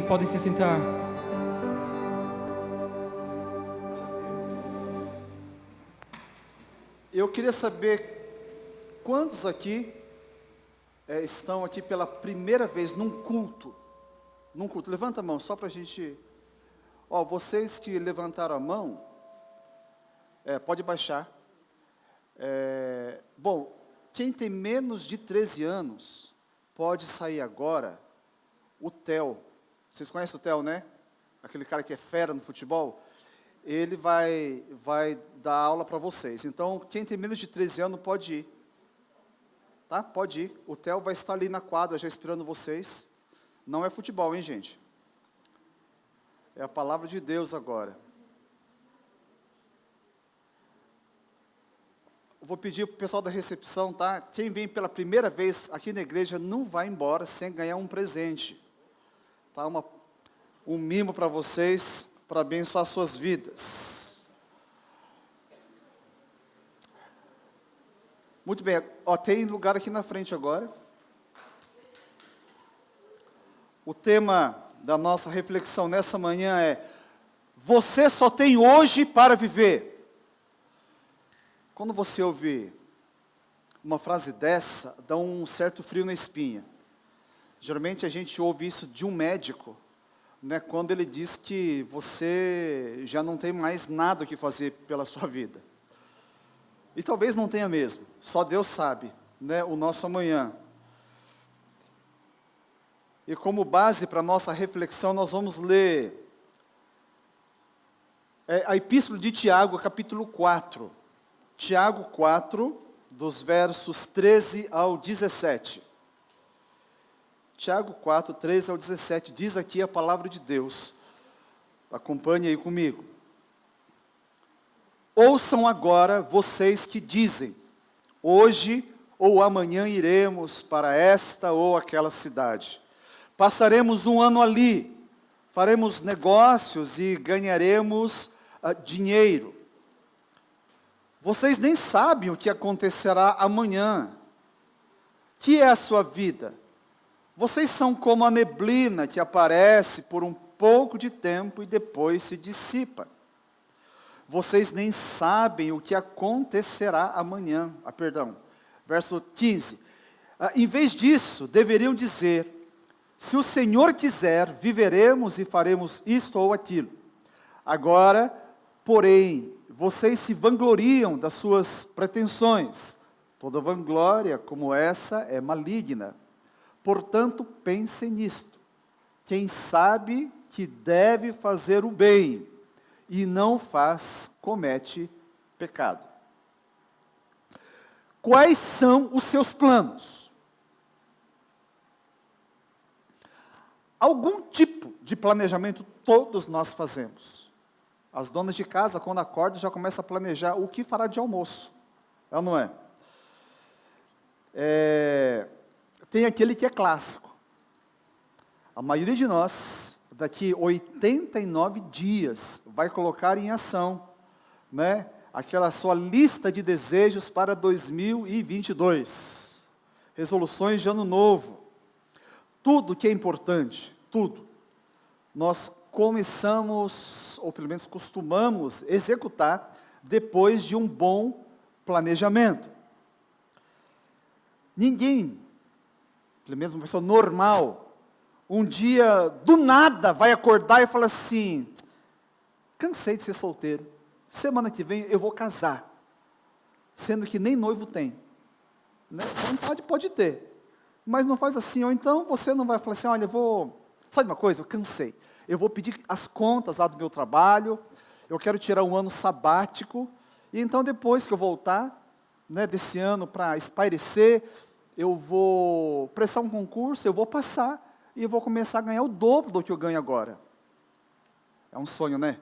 podem se sentar. Eu queria saber quantos aqui estão aqui pela primeira vez num culto. Num culto. Levanta a mão, só para a gente... vocês que levantaram a mão, pode baixar. Bom, quem tem menos de 13 anos, pode sair agora. O Theo, vocês conhecem o Theo, né? Aquele cara que é fera no futebol. Ele vai dar aula para vocês. Então, quem tem menos de 13 anos pode ir. Tá? Pode ir. O Theo vai estar ali na quadra, já esperando vocês. Não é futebol, hein, gente? É a palavra de Deus agora. Eu vou pedir para o pessoal da recepção, tá? Quem vem pela primeira vez aqui na igreja não vai embora sem ganhar um presente. Tá? Um mimo para vocês, para abençoar suas vidas. Muito bem, tem lugar aqui na frente agora. O tema da nossa reflexão nessa manhã é: você só tem hoje para viver. Quando você ouve uma frase dessa, dá um certo frio na espinha. Geralmente a gente ouve isso de um médico, né, quando ele diz que você já não tem mais nada o que fazer pela sua vida. E talvez não tenha mesmo, só Deus sabe, né, o nosso amanhã. E como base para a nossa reflexão, nós vamos ler a Epístola de Tiago, capítulo 4. Tiago 4, dos versos 13 ao 17. Tiago 4, 13 ao 17, diz aqui a palavra de Deus. Acompanhe aí comigo. Ouçam agora vocês que dizem: hoje ou amanhã iremos para esta ou aquela cidade. Passaremos um ano ali, faremos negócios e ganharemos dinheiro. Vocês nem sabem o que acontecerá amanhã. Que é a sua vida? Vocês são como a neblina que aparece por um pouco de tempo e depois se dissipa. Vocês nem sabem o que acontecerá amanhã. Verso 15. Em vez disso, deveriam dizer: se o Senhor quiser, viveremos e faremos isto ou aquilo. Agora, porém, vocês se vangloriam das suas pretensões. Toda vanglória como essa é maligna. Portanto, pensem nisto. Quem sabe que deve fazer o bem e não faz, comete pecado. Quais são os seus planos? Algum tipo de planejamento todos nós fazemos. As donas de casa, quando acordam, já começam a planejar o que fará de almoço. É ou não é? Tem aquele que é clássico. A maioria de nós, daqui 89 dias, vai colocar em ação, né, aquela sua lista de desejos para 2022. Resoluções de ano novo. Tudo que é importante, tudo, nós começamos, ou pelo menos costumamos, executar depois de um bom planejamento. Ninguém, pelo menos uma pessoa normal, um dia, do nada, vai acordar e falar assim: cansei de ser solteiro, semana que vem eu vou casar, sendo que nem noivo tem. Né? Vontade pode ter, mas não faz assim. Ou então você não vai falar assim: olha, sabe uma coisa, eu cansei, eu vou pedir as contas lá do meu trabalho, eu quero tirar um ano sabático, e então depois que eu voltar, né, desse ano para espairecer, eu vou prestar um concurso, eu vou passar, e eu vou começar a ganhar o dobro do que eu ganho agora. É um sonho, né?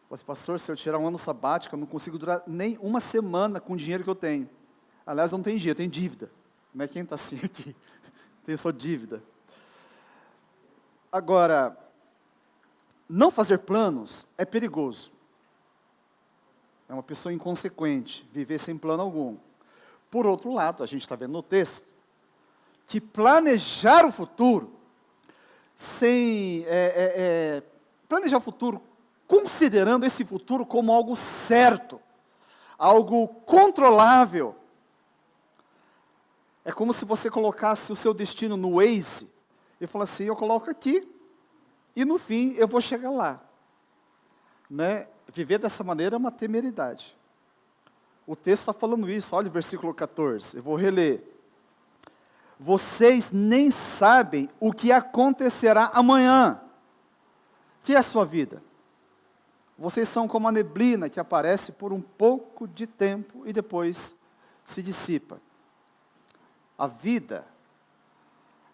Mas, pastor, se eu tirar um ano sabático, eu não consigo durar nem uma semana com o dinheiro que eu tenho. Aliás, não tem dinheiro, tem dívida. Não é quem está assim aqui? Tem só dívida. Agora, não fazer planos é perigoso. É uma pessoa inconsequente, viver sem plano algum. Por outro lado, a gente está vendo no texto, que planejar o futuro sem planejar o futuro, considerando esse futuro como algo certo, algo controlável. É como se você colocasse o seu destino no Waze e falasse assim, eu coloco aqui e no fim eu vou chegar lá. Né? Viver dessa maneira é uma temeridade. O texto está falando isso, olha o versículo 14, eu vou reler. Vocês nem sabem o que acontecerá amanhã. O que é a sua vida? Vocês são como a neblina que aparece por um pouco de tempo e depois se dissipa. A vida,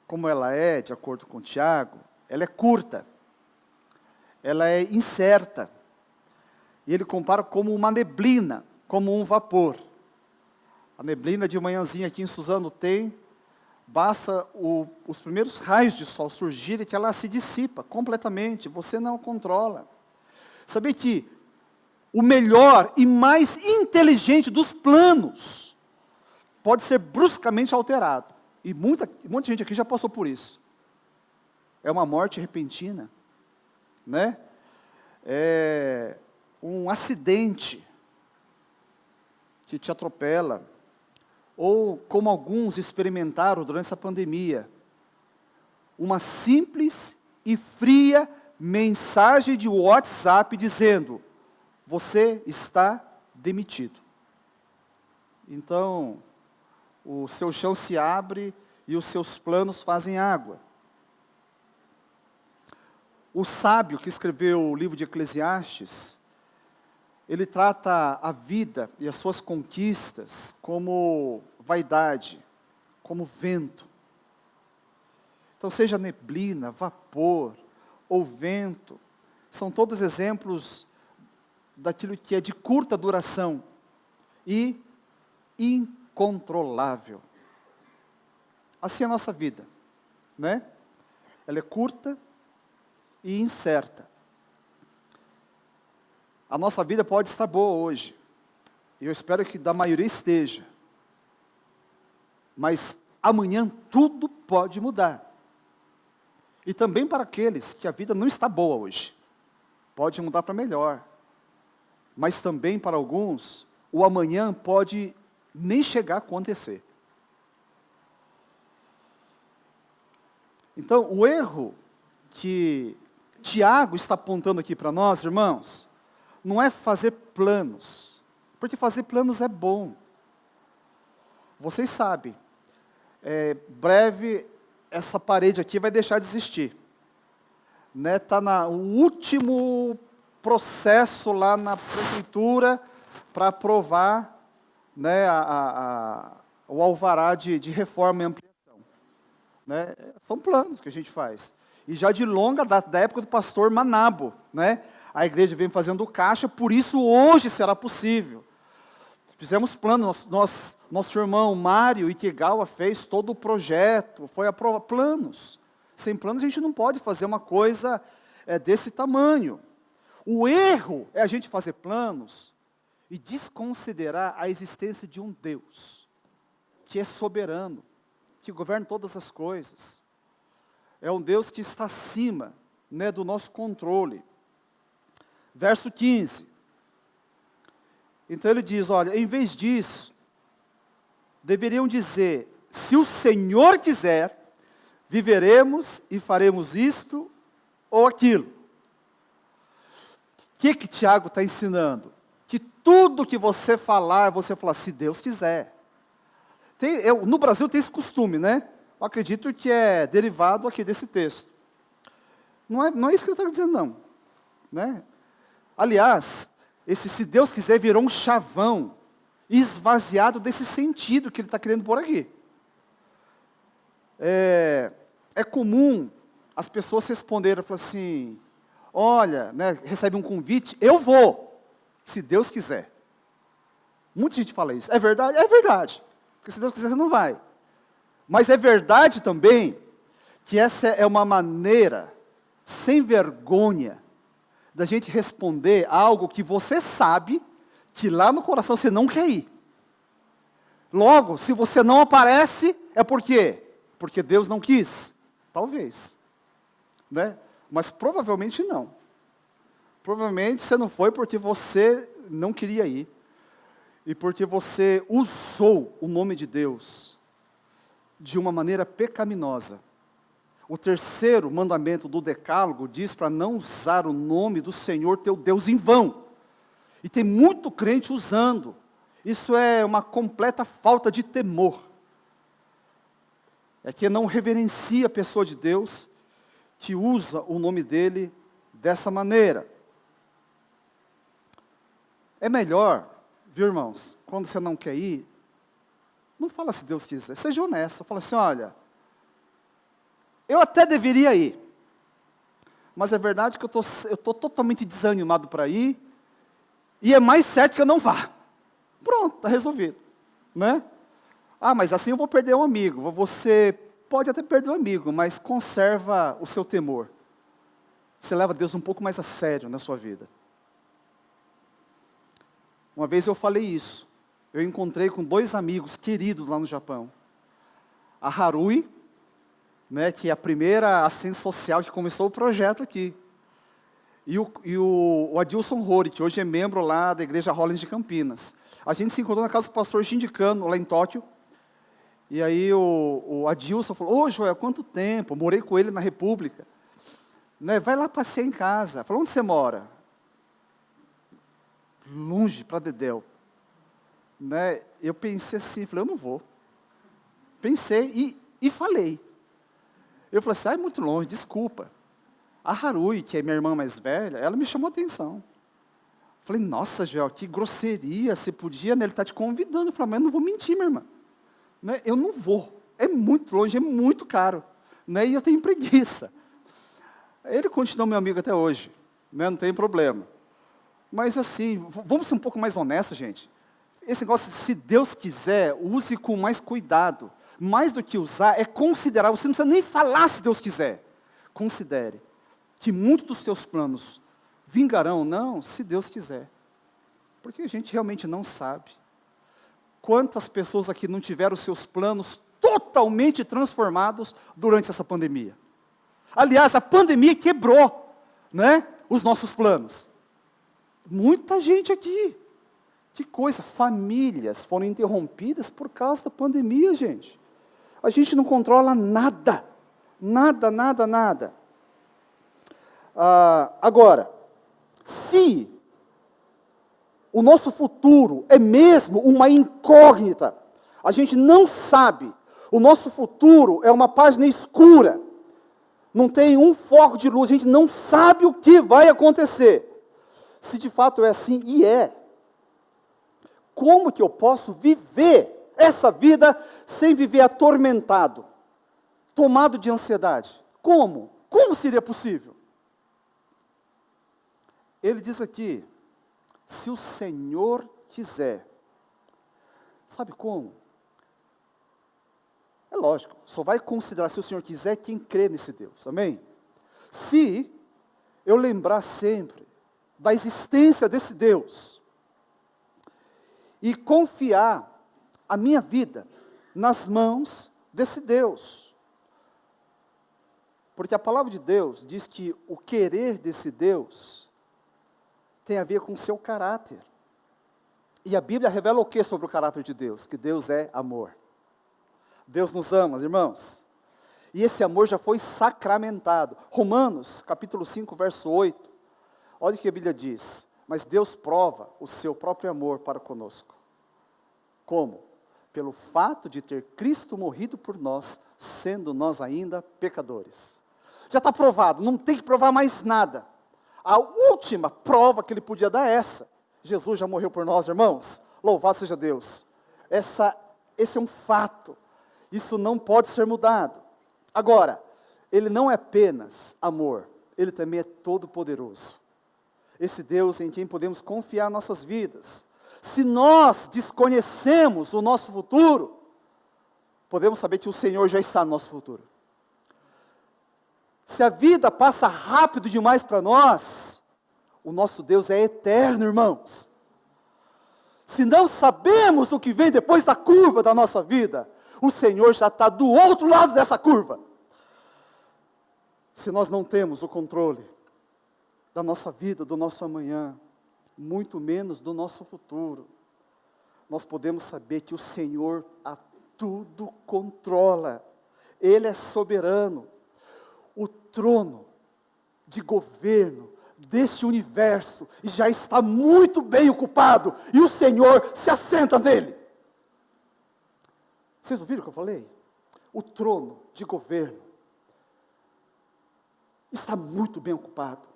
como ela é, de acordo com Tiago, ela é curta, ela é incerta. E ele compara como uma neblina, como um vapor. A neblina de manhãzinha aqui em Suzano tem, basta os primeiros raios de sol surgirem que ela se dissipa completamente, você não controla. Sabia que o melhor e mais inteligente dos planos pode ser bruscamente alterado. E muita gente aqui já passou por isso. É uma morte repentina, né? É um acidente que te atropela, ou como alguns experimentaram durante essa pandemia, uma simples e fria mensagem de WhatsApp dizendo, você está demitido. Então, o seu chão se abre e os seus planos fazem água. O sábio que escreveu o livro de Eclesiastes, ele trata a vida e as suas conquistas como vaidade, como vento. Então, seja neblina, vapor ou vento, são todos exemplos daquilo que é de curta duração e incontrolável. Assim é a nossa vida, né? Ela é curta e incerta. A nossa vida pode estar boa hoje, e eu espero que da maioria esteja, mas amanhã tudo pode mudar. E também para aqueles que a vida não está boa hoje, pode mudar para melhor, mas também para alguns, o amanhã pode nem chegar a acontecer. Então, o erro que Tiago está apontando aqui para nós, irmãos, não é fazer planos, porque fazer planos é bom. Vocês sabem, breve essa parede aqui vai deixar de existir. Está no último processo lá na prefeitura para aprovar, né, o alvará de reforma e ampliação. Né? São planos que a gente faz. E já de longa, da época do pastor Manabo, né? A igreja vem fazendo caixa, por isso hoje será possível. Fizemos planos, nosso irmão Mário Ikegawa fez todo o projeto, foi aprovado, planos. Sem planos a gente não pode fazer uma coisa desse tamanho. O erro é a gente fazer planos e desconsiderar a existência de um Deus, que é soberano, que governa todas as coisas. É um Deus que está acima, né, do nosso controle. Verso 15. Então ele diz, olha, em vez disso, deveriam dizer, se o Senhor quiser, viveremos e faremos isto ou aquilo. O que Tiago está ensinando? Que tudo que você falar, você falar, se Deus quiser. No Brasil tem esse costume, né? Eu acredito que é derivado aqui desse texto. Não é isso que ele está dizendo, não. Né? Aliás, esse se Deus quiser virou um chavão esvaziado desse sentido que ele está querendo pôr aqui. É comum as pessoas responderem, falar assim, olha, né, recebe um convite, eu vou, se Deus quiser. Muita gente fala isso. É verdade? É verdade. Porque se Deus quiser, você não vai. Mas é verdade também que essa é uma maneira sem vergonha da gente responder algo que você sabe que lá no coração você não quer ir. Logo, se você não aparece, é por quê? Porque Deus não quis? Talvez. né? Mas provavelmente não. Provavelmente você não foi porque você não queria ir. E porque você usou o nome de Deus de uma maneira pecaminosa. O terceiro mandamento do Decálogo diz para não usar o nome do Senhor teu Deus em vão. E tem muito crente usando. Isso é uma completa falta de temor. É que não reverencia a pessoa de Deus, que usa o nome dele dessa maneira. É melhor, viu, irmãos, quando você não quer ir, não fala se Deus quiser, seja honesto, fala assim, olha, eu até deveria ir, mas é verdade que eu estou totalmente desanimado para ir, e é mais certo que eu não vá. Pronto, está resolvido, né? Ah, mas assim eu vou perder um amigo. Você pode até perder um amigo, mas conserva o seu temor. Você leva Deus um pouco mais a sério na sua vida. Uma vez eu falei isso. Eu encontrei com 2 amigos queridos lá no Japão. A Harui, né, que é a primeira assistente social que começou o projeto aqui. E o Adilson Hori, que hoje é membro lá da Igreja Rollins de Campinas. A gente se encontrou na casa do pastor Shinji Kano, lá em Tóquio. E aí o Adilson falou, Joel, quanto tempo? Eu morei com ele na República. Né, vai lá passear em casa. Falou, onde você mora? Longe, para Dedéu. Né, eu pensei assim, falei, eu não vou. Pensei e falei. Eu falei assim, é muito longe, desculpa. A Harui, que é minha irmã mais velha, ela me chamou a atenção. Falei, nossa, Joel, que grosseria, você podia, né, ele está te convidando. Eu falei, mas eu não vou mentir, minha irmã. Né, eu não vou, é muito longe, é muito caro. Né, e eu tenho preguiça. Ele continua meu amigo até hoje, né, não tem problema. Mas assim, vamos ser um pouco mais honestos, gente. Esse negócio, se Deus quiser, use com mais cuidado. Mais do que usar, é considerar. Você não precisa nem falar se Deus quiser. Considere que muitos dos seus planos vingarão, não, se Deus quiser. Porque a gente realmente não sabe. Quantas pessoas aqui não tiveram seus planos totalmente transformados durante essa pandemia? Aliás, a pandemia quebrou, né, os nossos planos. Muita gente aqui. Que coisa, famílias foram interrompidas por causa da pandemia, gente. A gente não controla nada. Nada, nada, nada. Agora, se o nosso futuro é mesmo uma incógnita, a gente não sabe, o nosso futuro é uma página escura, não tem um foco de luz, a gente não sabe o que vai acontecer. Se de fato é assim, e é, como que eu posso viver essa vida sem viver atormentado, tomado de ansiedade? Como? Como seria possível? Ele diz aqui, se o Senhor quiser. Sabe como? É lógico, só vai considerar se o Senhor quiser quem crê nesse Deus, amém? Se eu lembrar sempre da existência desse Deus e confiar a minha vida nas mãos desse Deus. Porque a palavra de Deus diz que o querer desse Deus tem a ver com o seu caráter. E a Bíblia revela o que sobre o caráter de Deus? Que Deus é amor. Deus nos ama, irmãos. E esse amor já foi sacramentado. Romanos, capítulo 5, verso 8. Olha o que a Bíblia diz. Mas Deus prova o seu próprio amor para conosco. Como? Pelo fato de ter Cristo morrido por nós, sendo nós ainda pecadores. Já está provado, não tem que provar mais nada. A última prova que ele podia dar é essa. Jesus já morreu por nós, irmãos. Louvado seja Deus. Esse é um fato. Isso não pode ser mudado. Agora, ele não é apenas amor. Ele também é todo poderoso. Esse Deus em quem podemos confiar nossas vidas. Se nós desconhecemos o nosso futuro, podemos saber que o Senhor já está no nosso futuro. Se a vida passa rápido demais para nós, o nosso Deus é eterno, irmãos. Se não sabemos o que vem depois da curva da nossa vida, o Senhor já está do outro lado dessa curva. Se nós não temos o controle da nossa vida, do nosso amanhã, muito menos do nosso futuro, nós podemos saber que o Senhor a tudo controla. Ele é soberano. O trono de governo deste universo já está muito bem ocupado, e o Senhor se assenta nele. Vocês ouviram o que eu falei? O trono de governo está muito bem ocupado.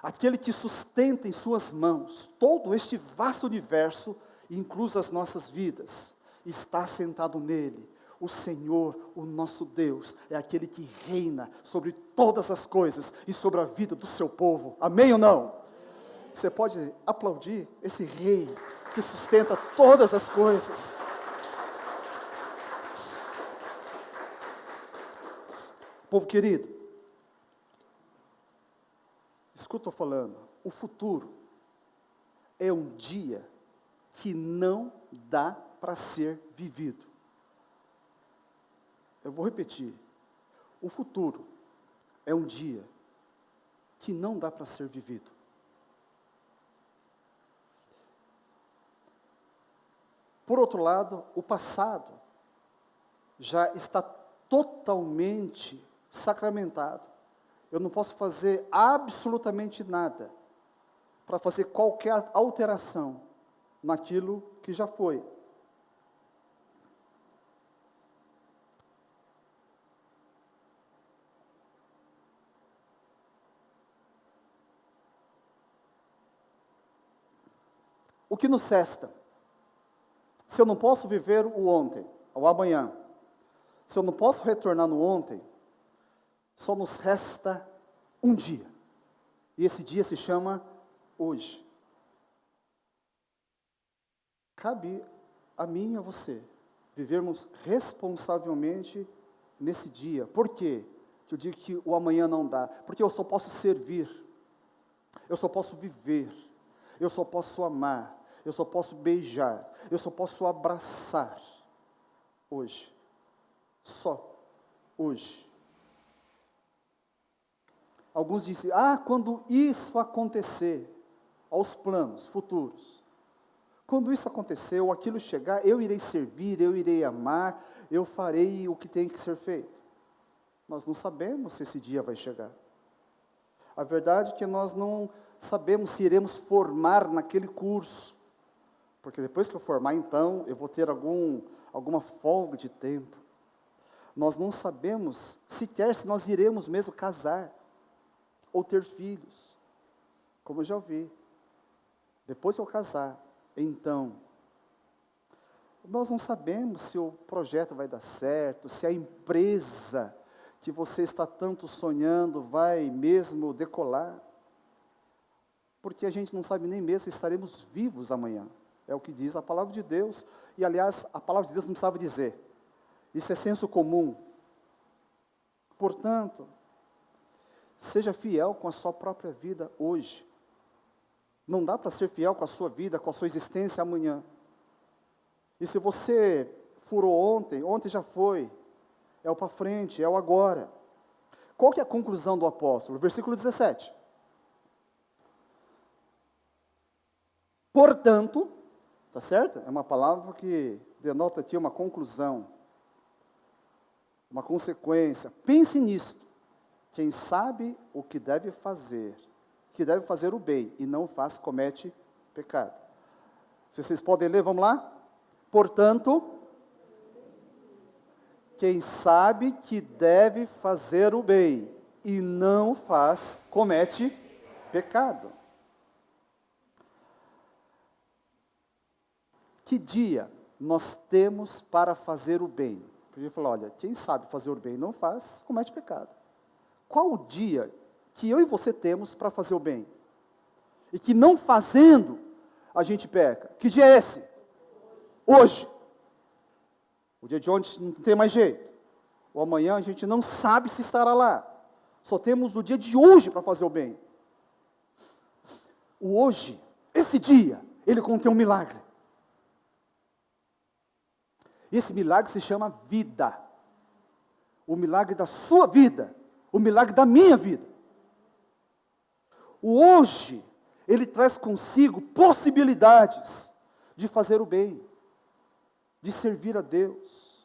Aquele que sustenta em suas mãos todo este vasto universo, incluso as nossas vidas, está sentado nele. O Senhor, o nosso Deus, é aquele que reina sobre todas as coisas e sobre a vida do seu povo. Amém ou não? Você pode aplaudir esse rei que sustenta todas as coisas. Povo querido, escuta eu falando, o futuro é um dia que não dá para ser vivido. Eu vou repetir, o futuro é um dia que não dá para ser vivido. Por outro lado, o passado já está totalmente sacramentado. Eu não posso fazer absolutamente nada para fazer qualquer alteração naquilo que já foi. O que nos resta? Se eu não posso viver o ontem, ou amanhã, se eu não posso retornar no ontem, só nos resta um dia. E esse dia se chama hoje. Cabe a mim e a você vivermos responsavelmente nesse dia. Por quê? Que eu digo que o amanhã não dá. Porque eu só posso servir, eu só posso viver, eu só posso amar, eu só posso beijar, eu só posso abraçar hoje. Só hoje. Alguns dizem, quando isso acontecer, aos planos futuros, quando isso acontecer, ou aquilo chegar, eu irei servir, eu irei amar, eu farei o que tem que ser feito. Nós não sabemos se esse dia vai chegar. A verdade é que nós não sabemos se iremos formar naquele curso, porque depois que eu formar, então, eu vou ter alguma folga de tempo. Nós não sabemos sequer se nós iremos mesmo casar, ou ter filhos, como eu já ouvi. Depois que eu casar, então, nós não sabemos se o projeto vai dar certo, se a empresa que você está tanto sonhando vai mesmo decolar, porque a gente não sabe nem mesmo se estaremos vivos amanhã. É o que diz a palavra de Deus, e aliás, a palavra de Deus não precisava dizer. Isso é senso comum. Portanto, seja fiel com a sua própria vida hoje. Não dá para ser fiel com a sua vida, com a sua existência amanhã. E se você furou ontem já foi. É o para frente, é o agora. Qual que é a conclusão do apóstolo? Versículo 17. Portanto, tá certo? É uma palavra que denota aqui uma conclusão, uma consequência. Pense nisto. Quem sabe o que deve fazer o bem e não o faz, comete pecado. Se vocês podem ler, vamos lá? Portanto, quem sabe que deve fazer o bem e não faz, comete pecado. Que dia nós temos para fazer o bem? Porque ele falou, olha, quem sabe fazer o bem e não faz, comete pecado. Qual o dia que eu e você temos para fazer o bem? E que não fazendo, a gente peca. Que dia é esse? Hoje. O dia de ontem não tem mais jeito. O amanhã a gente não sabe se estará lá. Só temos o dia de hoje para fazer o bem. O hoje, esse dia, ele contém um milagre. Esse milagre se chama vida. O milagre da sua vida. o milagre da minha vida. O hoje, ele traz consigo possibilidades de fazer o bem, de servir a Deus,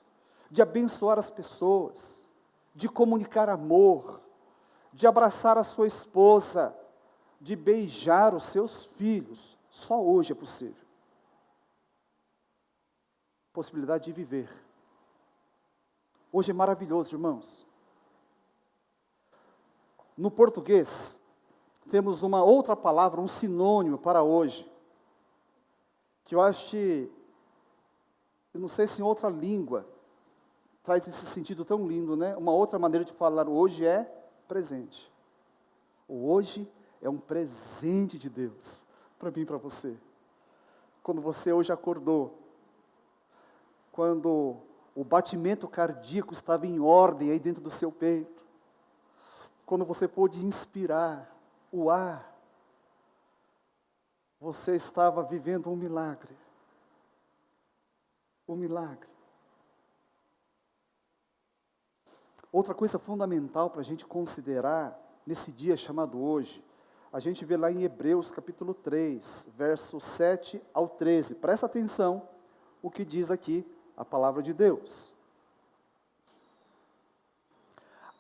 de abençoar as pessoas, de comunicar amor, de abraçar a sua esposa, de beijar os seus filhos. Só hoje é possível. Possibilidade de viver. Hoje é maravilhoso, irmãos. No português, temos uma outra palavra, um sinônimo para hoje, que eu acho que, eu não sei se em outra língua traz esse sentido tão lindo, né? Uma outra maneira de falar hoje é presente. O hoje é um presente de Deus para mim e para você. Quando você hoje acordou, quando o batimento cardíaco estava em ordem aí dentro do seu peito, quando você pôde inspirar o ar, você estava vivendo um milagre. Um milagre. Outra coisa fundamental para a gente considerar nesse dia chamado hoje, a gente vê lá em Hebreus capítulo 3, versos 7 ao 13. Presta atenção o que diz aqui a palavra de Deus.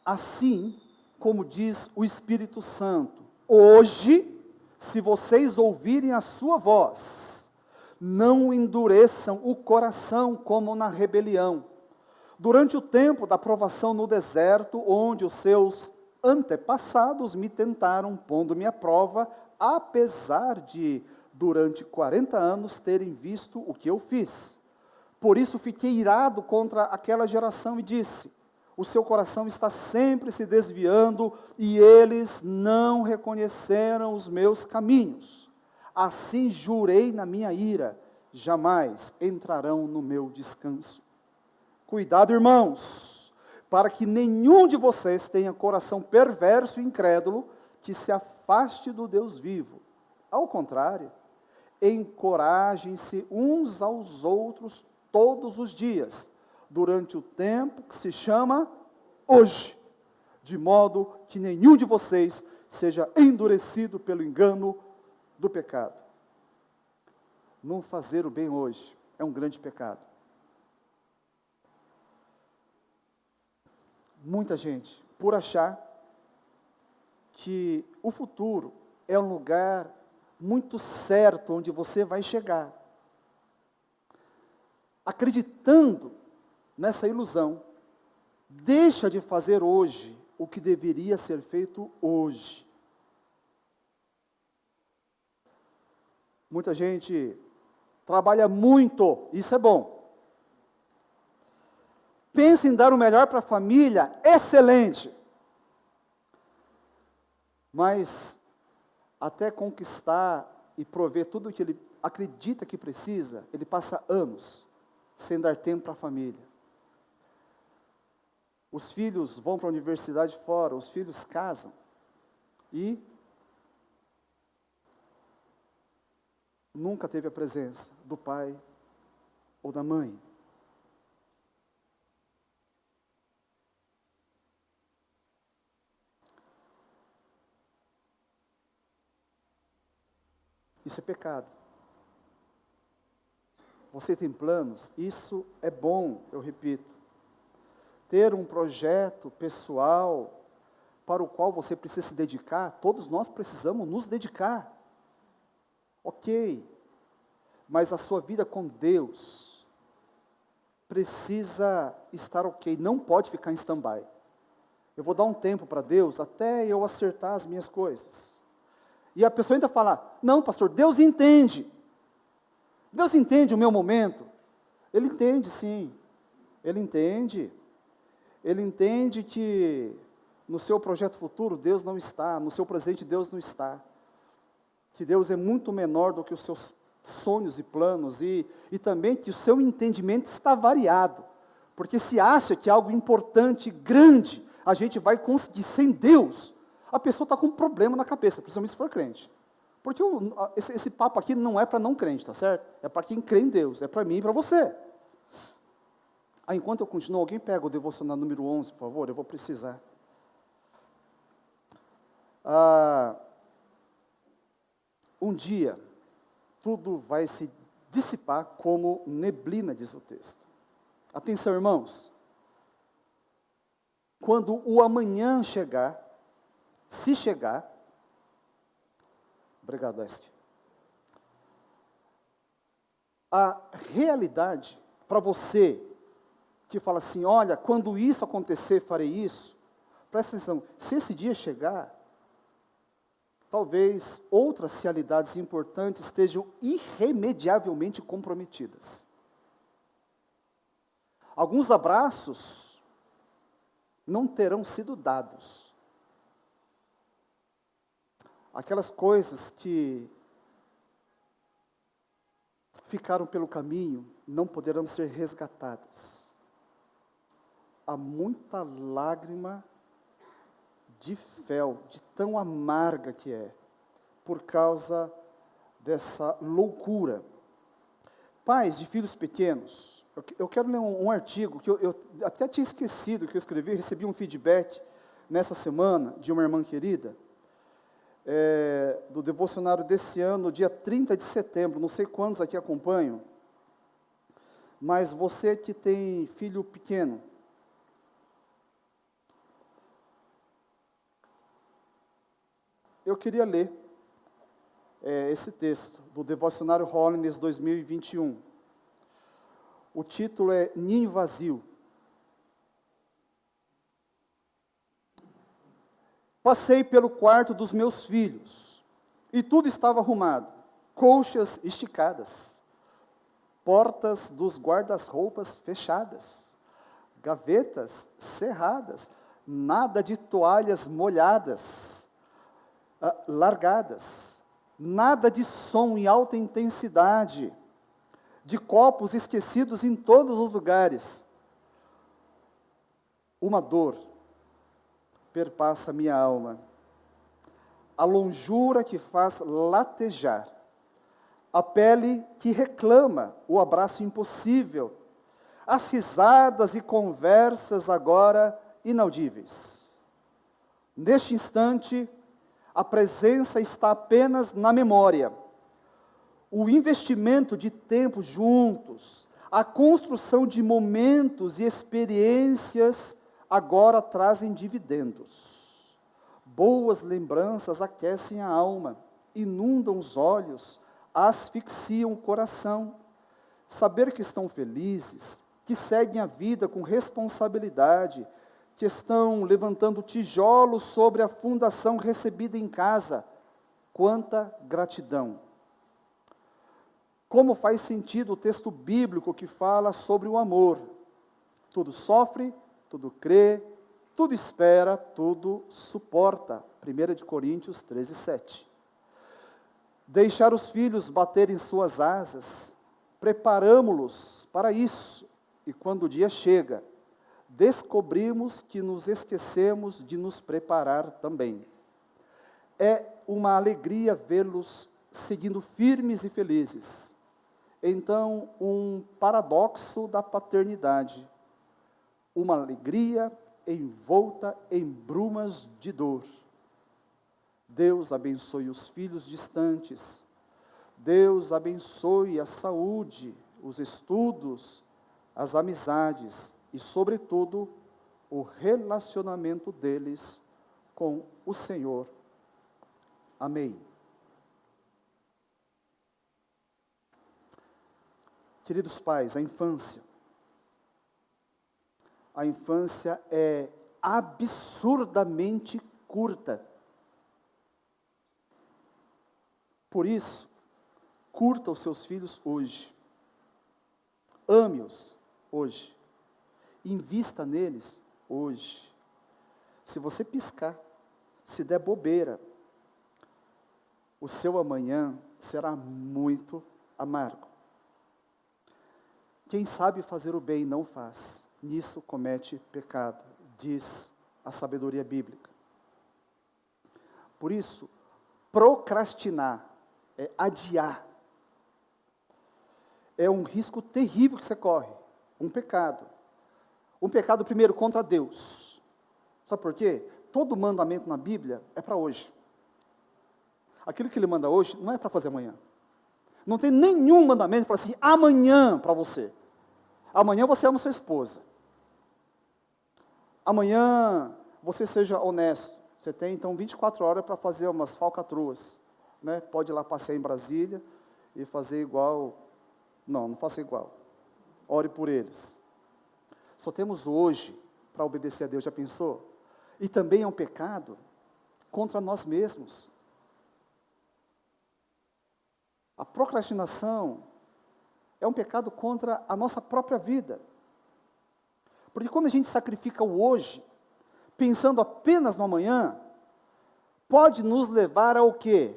Assim como diz o Espírito Santo, hoje, se vocês ouvirem a sua voz, não endureçam o coração como na rebelião, durante o tempo da provação no deserto, onde os seus antepassados me tentaram, pondo-me à prova, apesar de, durante 40 anos, terem visto o que eu fiz. Por isso fiquei irado contra aquela geração e disse: o seu coração está sempre se desviando e eles não reconheceram os meus caminhos. Assim jurei na minha ira, jamais entrarão no meu descanso. Cuidado, irmãos, para que nenhum de vocês tenha coração perverso e incrédulo que se afaste do Deus vivo. Ao contrário, encorajem-se uns aos outros todos os dias, durante o tempo que se chama hoje, de modo que nenhum de vocês seja endurecido pelo engano do pecado. Não fazer o bem hoje é um grande pecado. Muita gente, por achar que o futuro é um lugar muito certo onde você vai chegar, acreditando nessa ilusão, deixa de fazer hoje o que deveria ser feito hoje. Muita gente trabalha muito, isso é bom. Pensa em dar o melhor para a família, excelente. Mas até conquistar e prover tudo o que ele acredita que precisa, ele passa anos sem dar tempo para a família. Os filhos vão para a universidade fora, os filhos casam e nunca teve a presença do pai ou da mãe. Isso é pecado. Você tem planos? Isso é bom, eu repito. Ter um projeto pessoal para o qual você precisa se dedicar, todos nós precisamos nos dedicar. Ok, mas a sua vida com Deus precisa estar ok, não pode ficar em stand-by. Eu vou dar um tempo para Deus até eu acertar as minhas coisas. E a pessoa ainda fala: não, pastor, Deus entende. Deus entende o meu momento. Ele entende, sim. Ele entende. Ele entende que no seu projeto futuro Deus não está, no seu presente Deus não está. Que Deus é muito menor do que os seus sonhos e planos, e também que o seu entendimento está variado. Porque se acha que algo importante, grande, a gente vai conseguir sem Deus, a pessoa está com um problema na cabeça, principalmente se for crente. Porque esse papo aqui não é para não crente, tá certo? É para quem crê em Deus, é para mim e para você. Enquanto eu continuo, alguém pega o devocional número 11, por favor, eu vou precisar. Um dia, tudo vai se dissipar como neblina, diz o texto. Atenção, irmãos. Quando o amanhã chegar, se chegar, obrigado, Este. A realidade, para você que fala assim, olha, quando isso acontecer, farei isso, presta atenção, se esse dia chegar, talvez outras realidades importantes estejam irremediavelmente comprometidas. Alguns abraços não terão sido dados. Aquelas coisas que ficaram pelo caminho não poderão ser resgatadas. Há muita lágrima de fel, de tão amarga que é, por causa dessa loucura. Pais de filhos pequenos, eu quero ler um artigo que eu até tinha esquecido que eu escrevi, recebi um feedback nessa semana de uma irmã querida, do devocionário desse ano, dia 30 de setembro, não sei quantos aqui acompanham, mas você que tem filho pequeno, eu queria ler esse texto do Devocionário Holiness 2021. O título é Ninho Vazio. Passei pelo quarto dos meus filhos, e tudo estava arrumado, colchas esticadas, portas dos guarda-roupas fechadas, gavetas cerradas, nada de toalhas molhadas, largadas, nada de som em alta intensidade, de copos esquecidos em todos os lugares. Uma dor perpassa minha alma, a longura que faz latejar, a pele que reclama o abraço impossível, as risadas e conversas agora inaudíveis. Neste instante, a presença está apenas na memória. O investimento de tempo juntos, a construção de momentos e experiências agora trazem dividendos. Boas lembranças aquecem a alma, inundam os olhos, asfixiam o coração. Saber que estão felizes, que seguem a vida com responsabilidade, que estão levantando tijolos sobre a fundação recebida em casa. Quanta gratidão! Como faz sentido o texto bíblico que fala sobre o amor? Tudo sofre, tudo crê, tudo espera, tudo suporta. 1 Coríntios 13, 7. Deixar os filhos baterem suas asas, preparamo-los para isso, e quando o dia chega, descobrimos que nos esquecemos de nos preparar também. É uma alegria vê-los seguindo firmes e felizes. Então, um paradoxo da paternidade. Uma alegria envolta em brumas de dor. Deus abençoe os filhos distantes. Deus abençoe a saúde, os estudos, as amizades e, sobretudo, o relacionamento deles com o Senhor. Amém. Queridos pais, a infância é absurdamente curta. Por isso, curta os seus filhos hoje. Ame-os hoje. Invista neles hoje. Se você piscar, se der bobeira, o seu amanhã será muito amargo. Quem sabe fazer o bem não faz, nisso comete pecado, diz a sabedoria bíblica. Por isso, procrastinar, adiar, é um risco terrível que você corre, um pecado. Um pecado, primeiro, contra Deus. Sabe por quê? Todo mandamento na Bíblia é para hoje. Aquilo que ele manda hoje não é para fazer amanhã. Não tem nenhum mandamento para assim, amanhã para você. Amanhã você ama sua esposa. Amanhã você seja honesto. Você tem então 24 horas para fazer umas falcatruas. Né? Pode ir lá passear em Brasília e fazer igual. Não faça igual. Ore por eles. Só temos hoje para obedecer a Deus, já pensou? E também é um pecado contra nós mesmos. A procrastinação é um pecado contra a nossa própria vida. Porque quando a gente sacrifica o hoje, pensando apenas no amanhã, pode nos levar ao quê?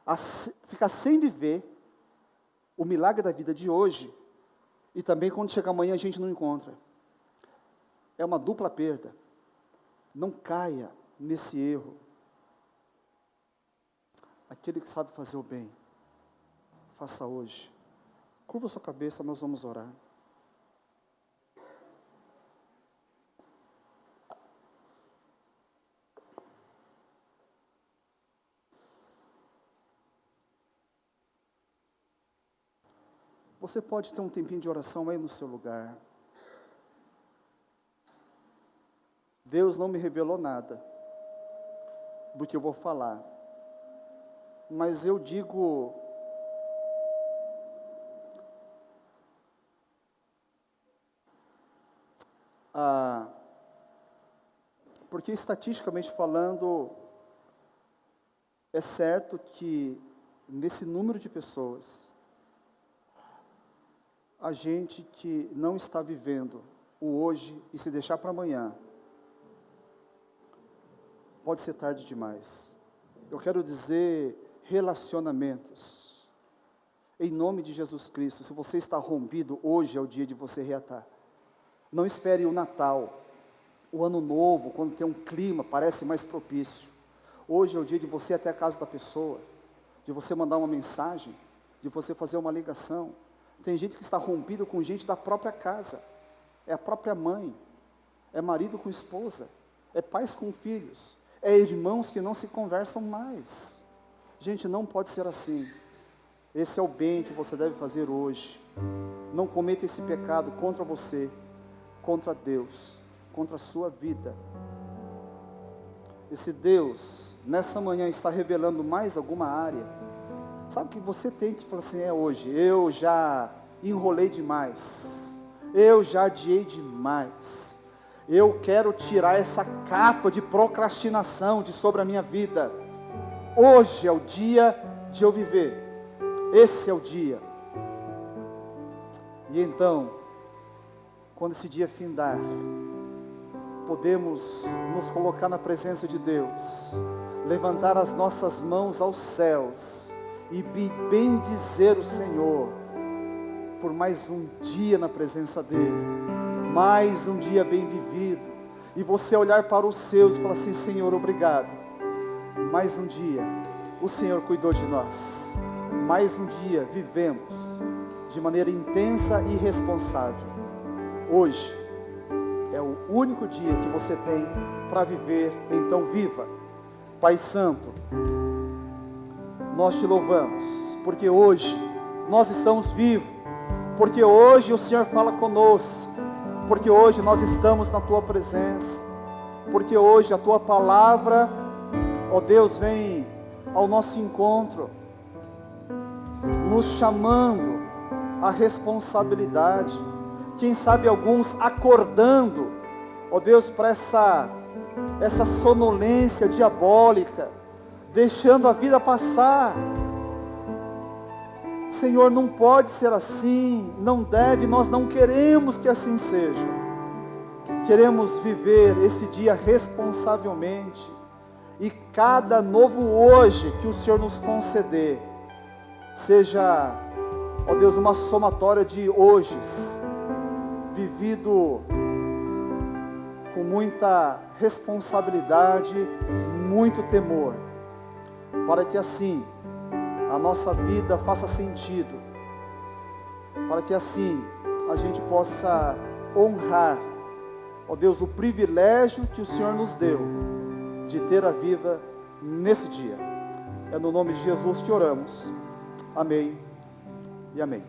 A ficar sem viver o milagre da vida de hoje, e também quando chegar amanhã a gente não encontra. É uma dupla perda. Não caia nesse erro. Aquele que sabe fazer o bem, faça hoje. Curva sua cabeça, nós vamos orar. Você pode ter um tempinho de oração aí no seu lugar. Deus não me revelou nada do que eu vou falar, mas eu digo, porque estatisticamente falando, é certo que nesse número de pessoas, a gente que não está vivendo o hoje e se deixar para amanhã, pode ser tarde demais. Eu quero dizer relacionamentos. Em nome de Jesus Cristo, se você está rompido, hoje é o dia de você reatar. Não espere o Natal, o Ano Novo, quando tem um clima, parece mais propício. Hoje é o dia de você ir até a casa da pessoa, de você mandar uma mensagem, de você fazer uma ligação. Tem gente que está rompido com gente da própria casa. É a própria mãe, é marido com esposa, é pais com filhos, é irmãos que não se conversam mais. Gente, não pode ser assim. Esse é o bem que você deve fazer hoje. Não cometa esse pecado contra você, contra Deus, contra a sua vida. Esse Deus, nessa manhã, está revelando mais alguma área. Sabe que você tem que falar assim, hoje, eu já enrolei demais, eu já adiei demais, eu quero tirar essa capa de procrastinação de sobre a minha vida. Hoje é o dia de eu viver, esse é o dia. E então, quando esse dia findar, podemos nos colocar na presença de Deus, levantar as nossas mãos aos céus e bendizer o Senhor por mais um dia na presença dEle, mais um dia bem vivido, e você olhar para os seus e falar assim, Senhor, obrigado, mais um dia, o Senhor cuidou de nós, mais um dia vivemos de maneira intensa e responsável. Hoje é o único dia que você tem para viver, então viva. Pai Santo, nós te louvamos, porque hoje nós estamos vivos, porque hoje o Senhor fala conosco, porque hoje nós estamos na Tua presença, porque hoje a Tua palavra, ó Deus, vem ao nosso encontro, nos chamando à responsabilidade, quem sabe alguns acordando, ó Deus, para essa sonolência diabólica, deixando a vida passar. Senhor, não pode ser assim, não deve, nós não queremos que assim seja. Queremos viver esse dia responsavelmente, e cada novo hoje que o Senhor nos conceder, seja, ó Deus, uma somatória de hojes, vivido com muita responsabilidade, muito temor, para que assim a nossa vida faça sentido, para que assim a gente possa honrar ó Deus, o privilégio que o Senhor nos deu de ter a vida nesse dia. É no nome de Jesus que oramos. Amém e amém.